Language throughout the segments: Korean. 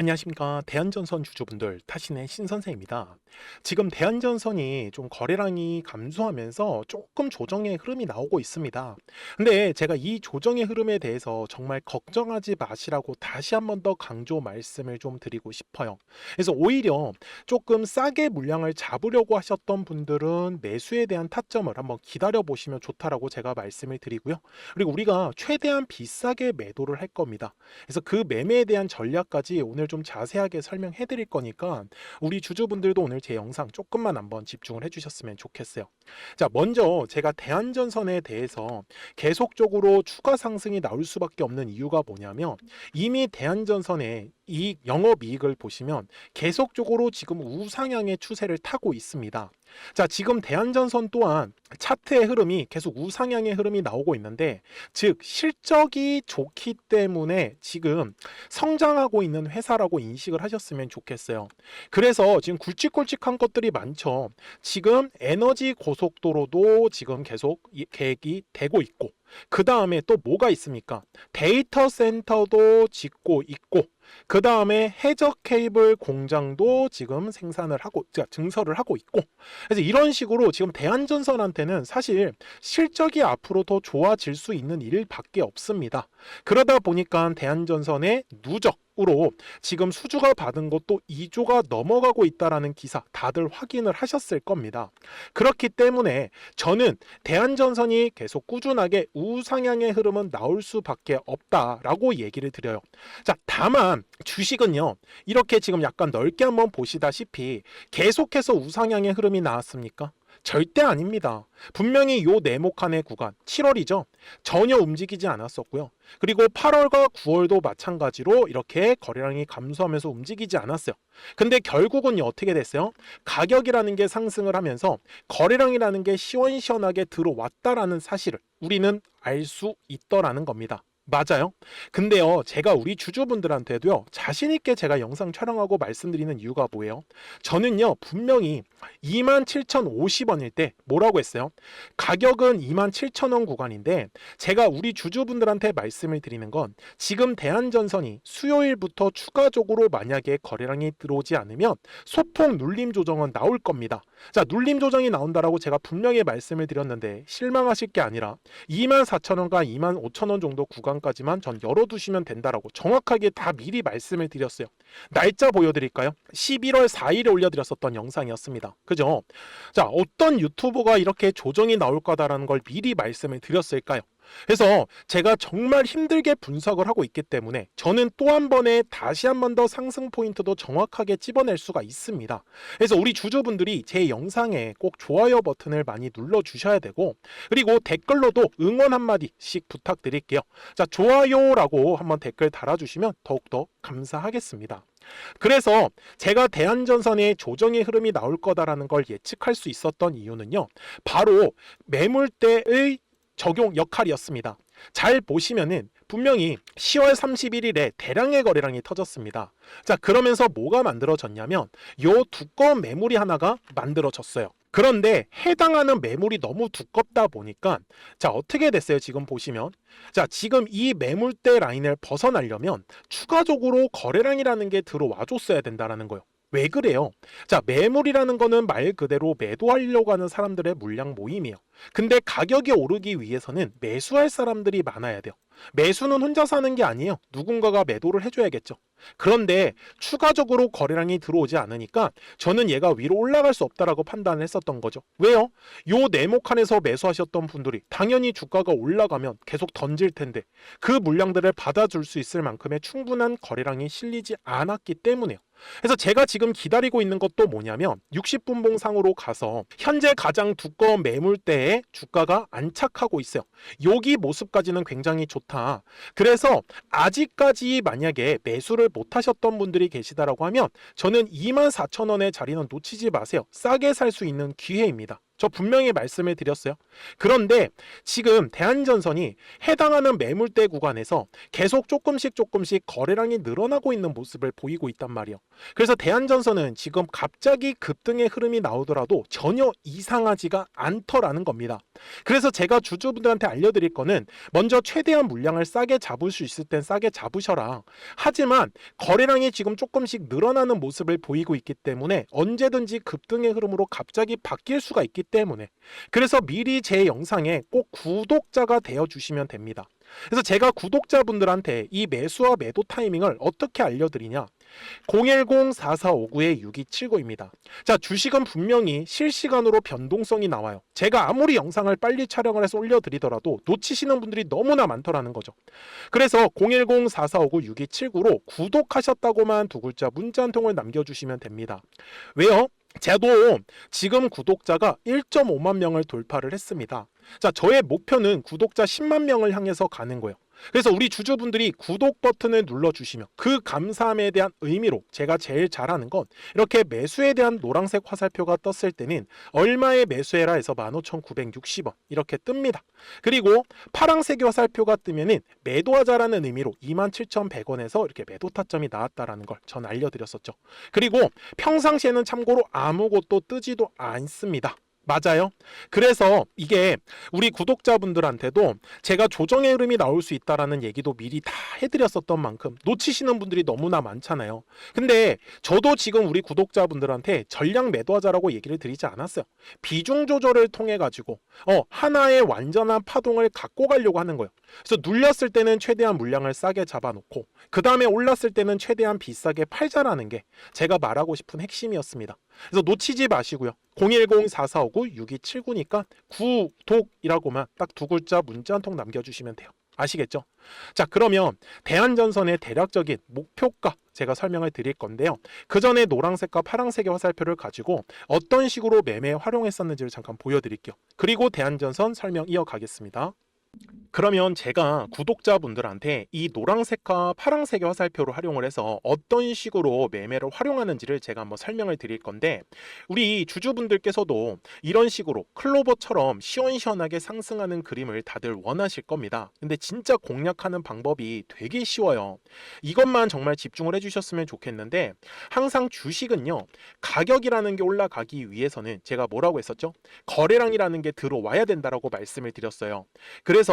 안녕하십니까. 대한전선 주주분들, 타신의 신선생입니다. 지금 대한전선이 좀 거래량이 감소하면서 조금 조정의 흐름이 나오고 있습니다. 근데 제가 이 조정의 흐름에 대해서 정말 걱정하지 마시라고 다시 한 번 더 강조 말씀을 좀 드리고 싶어요. 그래서 오히려 조금 싸게 물량을 잡으려고 하셨던 분들은 매수에 대한 타점을 한번 기다려 보시면 좋다라고 제가 말씀을 드리고요. 그리고 우리가 최대한 비싸게 매도를 할 겁니다. 그래서 그 매매에 대한 전략까지 오늘 좀 자세하게 설명해 드릴 거니까 우리 주주분들도 오늘 제 영상 조금만 한번 집중을 해 주셨으면 좋겠어요. 자, 먼저 제가 대한전선에 대해서 계속적으로 추가 상승이 나올 수밖에 없는 이유가 뭐냐면, 이미 대한전선의 영업이익을 보시면 계속적으로 지금 우상향의 추세를 타고 있습니다. 자, 지금 대한전선 또한 차트의 흐름이 계속 우상향의 흐름이 나오고 있는데, 즉 실적이 좋기 때문에 지금 성장하고 있는 회사라고 인식을 하셨으면 좋겠어요. 그래서 지금 굵직굵직한 것들이 많죠. 지금 에너지 고속도로도 지금 계속 계획이 되고 있고, 그 다음에 또 뭐가 있습니까? 데이터 센터도 짓고 있고, 그 다음에 해저 케이블 공장도 지금 생산을 하고, 증설을 하고 있고, 그래서 이런 식으로 지금 대한전선한테는 사실 실적이 앞으로 더 좋아질 수 있는 일밖에 없습니다. 그러다 보니까 대한전선의 누적으로 지금 수주가 받은 것도 2조가 넘어가고 있다라는 기사 다들 확인을 하셨을 겁니다. 그렇기 때문에 저는 대한전선이 계속 꾸준하게 우상향의 흐름은 나올 수밖에 없다라고 얘기를 드려요. 자, 다만 주식은요, 이렇게 지금 약간 넓게 한번 보시다시피 계속해서 우상향의 흐름이 나왔습니까? 절대 아닙니다. 분명히 요 네모칸의 구간 7월이죠. 전혀 움직이지 않았었고요. 그리고 8월과 9월도 마찬가지로 이렇게 거래량이 감소하면서 움직이지 않았어요. 근데 결국은 어떻게 됐어요? 가격이라는 게 상승을 하면서 거래량이라는 게 시원시원하게 들어왔다라는 사실을 우리는 알 수 있더라는 겁니다. 맞아요. 근데요, 제가 우리 주주분들한테도요, 자신있게 제가 영상 촬영하고 말씀드리는 이유가 뭐예요? 저는요, 분명히 27,050원일 때 뭐라고 했어요? 가격은 27,000원 구간인데, 제가 우리 주주분들한테 말씀을 드리는 건 지금 대한전선이 수요일부터 추가적으로 만약에 거래량이 들어오지 않으면 소폭 눌림 조정은 나올 겁니다. 자, 눌림 조정이 나온다라고 제가 분명히 말씀을 드렸는데 실망하실 게 아니라 24,000원과 25,000원 정도 구간까지만 전 열어두시면 된다라고 정확하게 다 미리 말씀을 드렸어요. 날짜 보여드릴까요? 11월 4일에 올려드렸었던 영상이었습니다. 그죠? 자, 어떤 유튜버가 이렇게 조정이 나올 거다라는 걸 미리 말씀을 드렸을까요? 그래서 제가 정말 힘들게 분석을 하고 있기 때문에 저는 또 한 번에 다시 한 번 더 상승 포인트도 정확하게 찝어낼 수가 있습니다. 그래서 우리 주주분들이 제 영상에 꼭 좋아요 버튼을 많이 눌러 주셔야 되고, 그리고 댓글로도 응원 한마디씩 부탁드릴게요. 자, 좋아요라고 한번 댓글 달아주시면 더욱더 감사하겠습니다. 그래서 제가 대한전선의 조정의 흐름이 나올 거다라는 걸 예측할 수 있었던 이유는요, 바로 매물대의 적용 역할이었습니다. 잘 보시면은 분명히 10월 31일에 대량의 거래량이 터졌습니다. 자, 그러면서 뭐가 만들어졌냐면 요 두꺼운 매물이 하나가 만들어졌어요. 그런데 해당하는 매물이 너무 두껍다 보니까, 자, 어떻게 됐어요? 지금 보시면, 자, 지금 이 매물대 라인을 벗어나려면 추가적으로 거래량이라는 게 들어와 줬어야 된다는 거예요. 왜 그래요? 자, 매물이라는 거는 말 그대로 매도하려고 하는 사람들의 물량 모임이에요. 근데 가격이 오르기 위해서는 매수할 사람들이 많아야 돼요. 매수는 혼자 사는 게 아니에요. 누군가가 매도를 해줘야겠죠. 그런데 추가적으로 거래량이 들어오지 않으니까 저는 얘가 위로 올라갈 수 없다라고 판단을 했었던 거죠. 왜요? 요 네모칸에서 매수하셨던 분들이 당연히 주가가 올라가면 계속 던질 텐데 그 물량들을 받아줄 수 있을 만큼의 충분한 거래량이 실리지 않았기 때문에요. 그래서 제가 지금 기다리고 있는 것도 뭐냐면 60분봉 상으로 가서 현재 가장 두꺼운 매물대에 주가가 안착하고 있어요. 여기 모습까지는 굉장히 좋다. 그래서 아직까지 만약에 매수를 못 하셨던 분들이 계시다라고 하면 저는 24,000원의 자리는 놓치지 마세요. 싸게 살 수 있는 기회입니다. 저 분명히 말씀을 드렸어요. 그런데 지금 대한전선이 해당하는 매물대 구간에서 계속 조금씩 거래량이 늘어나고 있는 모습을 보이고 있단 말이에요. 그래서 대한전선은 지금 갑자기 급등의 흐름이 나오더라도 전혀 이상하지가 않더라는 겁니다. 그래서 제가 주주분들한테 알려드릴 거는 먼저 최대한 물량을 싸게 잡을 수 있을 땐 싸게 잡으셔라. 하지만 거래량이 지금 조금씩 늘어나는 모습을 보이고 있기 때문에 언제든지 급등의 흐름으로 갑자기 바뀔 수가 있기 때문에, 그래서 미리 제 영상에 꼭 구독자가 되어 주시면 됩니다. 그래서 제가 구독자분들한테 이 매수와 매도 타이밍을 어떻게 알려드리냐, 010-4459-6279입니다. 자, 주식은 분명히 실시간으로 변동성이 나와요. 제가 아무리 영상을 빨리 촬영을 해서 올려드리더라도 놓치시는 분들이 너무나 많더라는 거죠. 그래서 010-4459-6279로 구독하셨다고만 두 글자 문자 한 통을 남겨주시면 됩니다. 왜요? 저도 지금 구독자가 1.5만 명을 돌파를 했습니다. 자, 저의 목표는 구독자 10만 명을 향해서 가는 거예요. 그래서 우리 주주분들이 구독 버튼을 눌러주시면 그 감사함에 대한 의미로 제가 제일 잘하는 건 이렇게 매수에 대한 노란색 화살표가 떴을 때는 얼마에 매수해라 해서 15,960원 이렇게 뜹니다. 그리고 파란색 화살표가 뜨면은 매도하자라는 의미로 27,100원에서 이렇게 매도 타점이 나왔다라는 걸 전 알려드렸었죠. 그리고 평상시에는 참고로 아무것도 뜨지도 않습니다. 맞아요. 그래서 이게 우리 구독자분들한테도 제가 조정의 흐름이 나올 수 있다라는 얘기도 미리 다 해드렸었던 만큼 놓치시는 분들이 너무나 많잖아요. 근데 저도 지금 우리 구독자분들한테 전량 매도하자라고 얘기를 드리지 않았어요. 비중 조절을 통해 가지고 하나의 완전한 파동을 갖고 가려고 하는 거예요. 그래서 눌렸을 때는 최대한 물량을 싸게 잡아놓고 그 다음에 올랐을 때는 최대한 비싸게 팔자라는 게 제가 말하고 싶은 핵심이었습니다. 그래서 놓치지 마시고요. 010-4459-6279니까 구독이라고만 딱 두 글자 문자 한 통 남겨주시면 돼요. 아시겠죠? 자, 그러면 대한전선의 대략적인 목표가 제가 설명을 드릴 건데요. 그 전에 노란색과 파란색의 화살표를 가지고 어떤 식으로 매매에 활용했었는지를 잠깐 보여드릴게요. 그리고 대한전선 설명 이어가겠습니다. 그러면 제가 구독자분들한테 이 노란색과 파란색의 화살표를 활용을 해서 어떤 식으로 매매를 활용하는지를 제가 한번 설명을 드릴 건데, 우리 주주분들께서도 이런 식으로 클로버처럼 시원시원하게 상승하는 그림을 다들 원하실 겁니다. 근데 진짜 공략하는 방법이 되게 쉬워요. 이것만 정말 집중을 해주셨으면 좋겠는데, 항상 주식은요, 가격이라는 게 올라가기 위해서는 제가 뭐라고 했었죠? 거래량이라는 게 들어와야 된다라고 말씀을 드렸어요. 그래서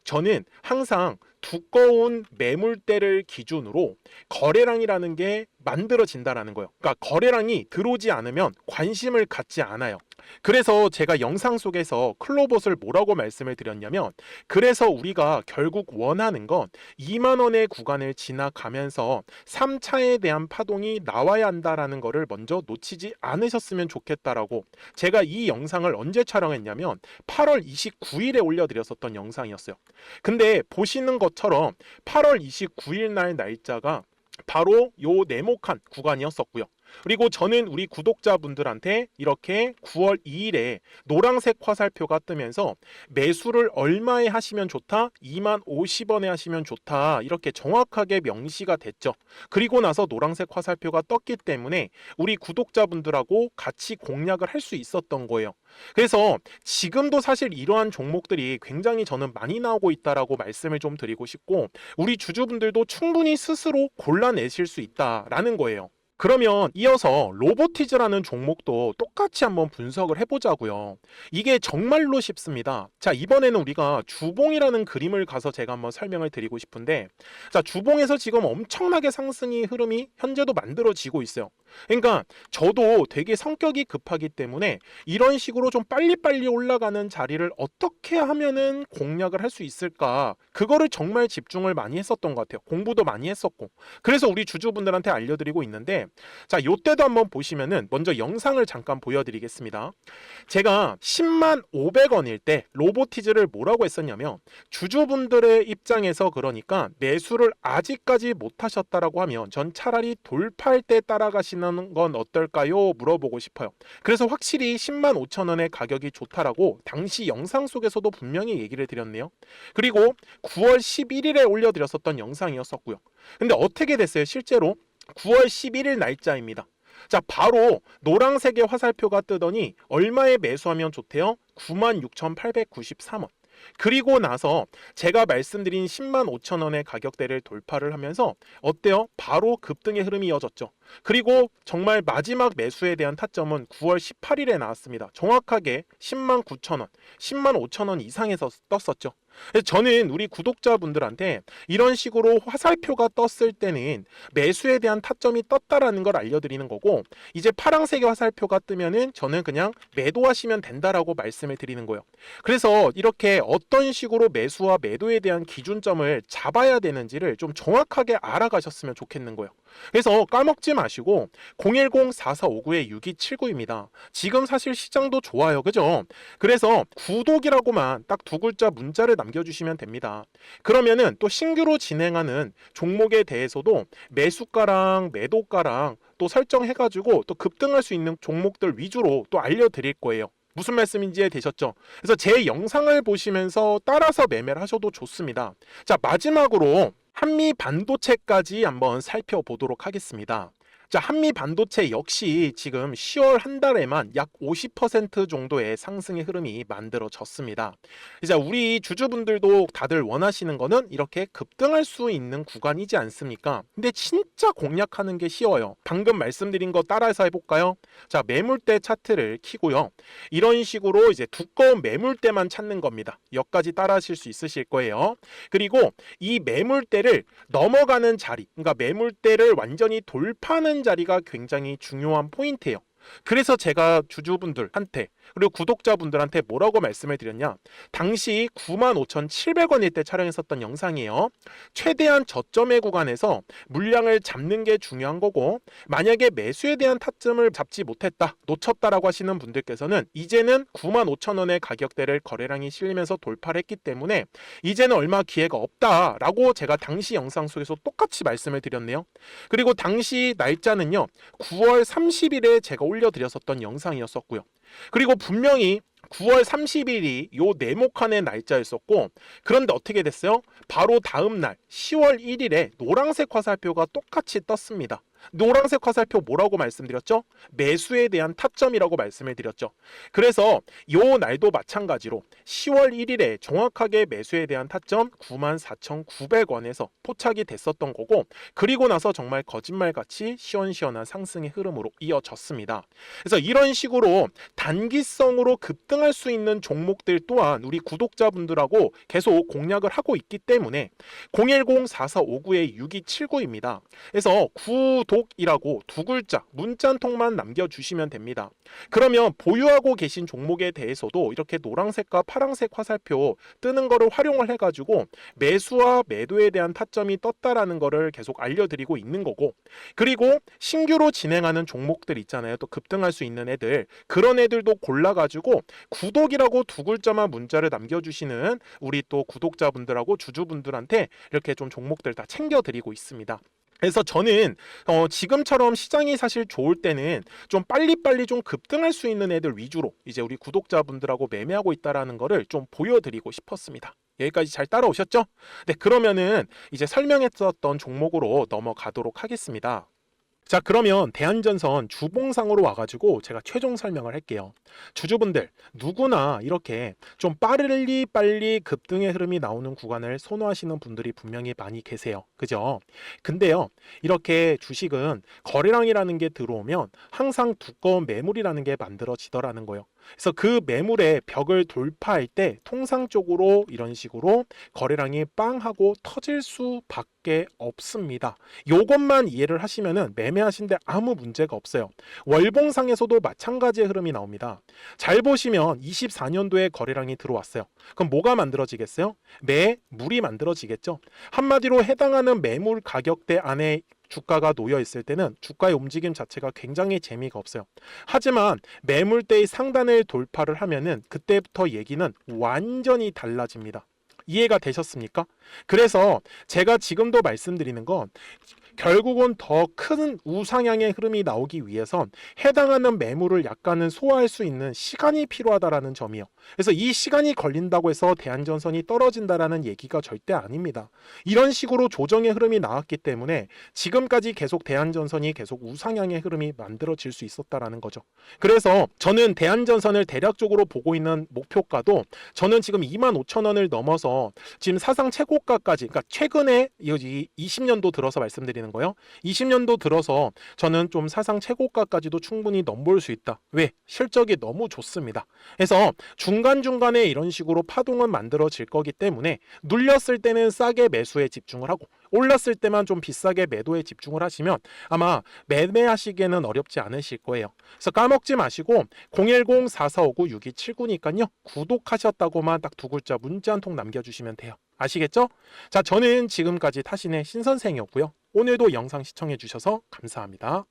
저는 항상 두꺼운 매물대를 기준으로 거래량이라는 게 만들어진다라는 거예요. 그러니까 거래량이 들어오지 않으면 관심을 갖지 않아요. 그래서 제가 영상 속에서 클로봇을 뭐라고 말씀을 드렸냐면, 그래서 우리가 결국 원하는 건 2만 원의 구간을 지나가면서 3차에 대한 파동이 나와야 한다라는 거를 먼저 놓치지 않으셨으면 좋겠다라고 제가 이 영상을 언제 촬영했냐면 8월 29일에 올려드렸었던 영상이었어요. 근데 보시는 것처럼 8월 29일 날 날짜가 바로 요 네모칸 구간이었었고요. 그리고 저는 우리 구독자분들한테 이렇게 9월 2일에 노란색 화살표가 뜨면서 매수를 얼마에 하시면 좋다? 2만 50원에 하시면 좋다. 이렇게 정확하게 명시가 됐죠. 그리고 나서 노란색 화살표가 떴기 때문에 우리 구독자분들하고 같이 공략을 할 수 있었던 거예요. 그래서 지금도 사실 이러한 종목들이 굉장히 저는 많이 나오고 있다라고 말씀을 좀 드리고 싶고, 우리 주주분들도 충분히 스스로 골라내실 수 있다라는 거예요. 그러면 이어서 로보티즈라는 종목도 똑같이 한번 분석을 해보자고요. 이게 정말로 쉽습니다. 자, 이번에는 우리가 주봉이라는 그림을 가서 제가 한번 설명을 드리고 싶은데, 자, 주봉에서 지금 엄청나게 상승이 흐름이 현재도 만들어지고 있어요. 그러니까 저도 되게 성격이 급하기 때문에 이런 식으로 좀 빨리빨리 올라가는 자리를 어떻게 하면은 공략을 할 수 있을까, 그거를 정말 집중을 많이 했었던 것 같아요. 공부도 많이 했었고. 그래서 우리 주주분들한테 알려드리고 있는데, 자, 요때도 한번 보시면은 먼저 영상을 잠깐 보여드리겠습니다. 제가 10만 500원일 때 로보티즈를 뭐라고 했었냐면, 주주분들의 입장에서 그러니까 매수를 아직까지 못 하셨다라고 하면 전 차라리 돌파할 때 따라가시는 건 어떨까요? 물어보고 싶어요. 그래서 확실히 10만 5천 원의 가격이 좋다라고 당시 영상 속에서도 분명히 얘기를 드렸네요. 그리고 9월 11일에 올려드렸었던 영상이었었고요. 근데 어떻게 됐어요? 실제로 9월 11일 날짜입니다. 자, 바로 노란색의 화살표가 뜨더니 얼마에 매수하면 좋대요? 96,893원. 그리고 나서 제가 말씀드린 10만 5천 원의 가격대를 돌파를 하면서 어때요? 바로 급등의 흐름이 이어졌죠. 그리고 정말 마지막 매수에 대한 타점은 9월 18일에 나왔습니다. 정확하게 10만 9천 원, 10만 5천 원 이상에서 떴었죠. 그래서 저는 우리 구독자분들한테 이런 식으로 화살표가 떴을 때는 매수에 대한 타점이 떴다라는 걸 알려드리는 거고, 이제 파란색의 화살표가 뜨면은 저는 그냥 매도하시면 된다라고 말씀을 드리는 거예요. 그래서 이렇게 어떤 식으로 매수와 매도에 대한 기준점을 잡아야 되는지를 좀 정확하게 알아가셨으면 좋겠는 거예요. 그래서 까먹지 마시고 010-4459-6279입니다. 지금 사실 시장도 좋아요, 그죠? 그래서 구독이라고만 딱 두 글자 문자를 남겨주시면 됩니다. 그러면은 또 신규로 진행하는 종목에 대해서도 매수가랑 매도가랑 또 설정해가지고 또 급등할 수 있는 종목들 위주로 또 알려드릴 거예요. 무슨 말씀인지 이해되셨죠? 그래서 제 영상을 보시면서 따라서 매매를 하셔도 좋습니다. 자, 마지막으로 한미 반도체까지 한번 살펴보도록 하겠습니다. 자, 한미 반도체 역시 지금 10월 한 달에만 약 50% 정도의 상승의 흐름이 만들어졌습니다. 이제 우리 주주분들도 다들 원하시는 거는 이렇게 급등할 수 있는 구간이지 않습니까? 근데 진짜 공략하는 게 쉬워요. 방금 말씀드린 거 따라서 해볼까요? 자, 매물대 차트를 켜고요. 이런 식으로 이제 두꺼운 매물대만 찾는 겁니다. 여기까지 따라 하실 수 있으실 거예요. 그리고 이 매물대를 넘어가는 자리, 그러니까 매물대를 완전히 돌파하는 자리가 굉장히 중요한 포인트예요. 그래서 제가 주주분들한테 그리고 구독자분들한테 뭐라고 말씀을 드렸냐, 당시 95,700원일 때 촬영했었던 영상이에요. 최대한 저점의 구간에서 물량을 잡는 게 중요한 거고, 만약에 매수에 대한 타점을 잡지 못했다, 놓쳤다라고 하시는 분들께서는 이제는 95,000원의 가격대를 거래량이 실리면서 돌파를 했기 때문에 이제는 얼마 기회가 없다라고 제가 당시 영상 속에서 똑같이 말씀을 드렸네요. 그리고 당시 날짜는요, 9월 30일에 제가 올려드렸었던 영상이었었고요. 그리고 분명히 9월 30일이 요 네모칸의 날짜였었고, 그런데 어떻게 됐어요? 바로 다음 날 10월 1일에 노란색 화살표가 똑같이 떴습니다. 노란색 화살표 뭐라고 말씀드렸죠? 매수에 대한 타점이라고 말씀을 드렸죠. 그래서 요 날도 마찬가지로 10월 1일에 정확하게 매수에 대한 타점 94,900원에서 포착이 됐었던 거고, 그리고 나서 정말 거짓말같이 시원시원한 상승의 흐름으로 이어졌습니다. 그래서 이런 식으로 단기성으로 급등할 수 있는 종목들 또한 우리 구독자분들하고 계속 공략을 하고 있기 때문에 010-4459-6279입니다. 그래서 구독이라고 두 글자 문자 한 통만 남겨주시면 됩니다. 그러면 보유하고 계신 종목에 대해서도 이렇게 노란색과 파란색 화살표 뜨는 거를 활용을 해가지고 매수와 매도에 대한 타점이 떴다라는 거를 계속 알려드리고 있는 거고, 그리고 신규로 진행하는 종목들 있잖아요. 또 급등할 수 있는 애들, 그런 애들도 골라가지고 구독이라고 두 글자만 문자를 남겨주시는 우리 또 구독자분들하고 주주분들한테 이렇게 좀 종목들 다 챙겨드리고 있습니다. 그래서 저는 지금처럼 시장이 사실 좋을 때는 좀 빨리빨리 좀 급등할 수 있는 애들 위주로 이제 우리 구독자분들하고 매매하고 있다라는 거를 좀 보여드리고 싶었습니다. 여기까지 잘 따라오셨죠? 네, 그러면은 이제 설명했었던 종목으로 넘어가도록 하겠습니다. 자, 그러면 대한전선 주봉상으로 와가지고 제가 최종 설명을 할게요. 주주분들 누구나 이렇게 좀 빨리 급등의 흐름이 나오는 구간을 선호하시는 분들이 분명히 많이 계세요. 그죠? 근데요, 이렇게 주식은 거래량이라는 게 들어오면 항상 두꺼운 매물이라는 게 만들어지더라는 거예요. 그래서 그 매물의 벽을 돌파할 때 통상적으로 이런 식으로 거래량이 빵 하고 터질 수밖에 없습니다. 요것만 이해를 하시면은 매매하신데 아무 문제가 없어요. 월봉상에서도 마찬가지의 흐름이 나옵니다. 잘 보시면 24년도에 거래량이 들어왔어요. 그럼 뭐가 만들어지겠어요? 매물이 만들어지겠죠. 한마디로 해당하는 매물 가격대 안에 주가가 놓여 있을 때는 주가의 움직임 자체가 굉장히 재미가 없어요. 하지만 매물대의 상단을 돌파를 하면은 그때부터 얘기는 완전히 달라집니다. 이해가 되셨습니까? 그래서 제가 지금도 말씀드리는 건 결국은 더 큰 우상향의 흐름이 나오기 위해선 해당하는 매물을 약간은 소화할 수 있는 시간이 필요하다라는 점이요. 그래서 이 시간이 걸린다고 해서 대한전선이 떨어진다라는 얘기가 절대 아닙니다. 이런 식으로 조정의 흐름이 나왔기 때문에 지금까지 계속 대한전선이 계속 우상향의 흐름이 만들어질 수 있었다라는 거죠. 그래서 저는 대한전선을 대략적으로 보고 있는 목표가도 저는 지금 25,000원을 넘어서 지금 사상 최고가까지, 그러니까 최근에 20년도 들어서 말씀드리는 거예요. 20년도 들어서 저는 좀 사상 최고가까지도 충분히 넘볼 수 있다. 왜? 실적이 너무 좋습니다. 그래서 중간중간에 이런 식으로 파동은 만들어질 거기 때문에 눌렸을 때는 싸게 매수에 집중을 하고 올랐을 때만 좀 비싸게 매도에 집중을 하시면 아마 매매하시기에는 어렵지 않으실 거예요. 그래서 까먹지 마시고 010-4459-6279니까요. 구독하셨다고만 딱 두 글자 문자 한 통 남겨주시면 돼요. 아시겠죠? 자, 저는 지금까지 타신의 신선생이었고요. 오늘도 영상 시청해 주셔서 감사합니다.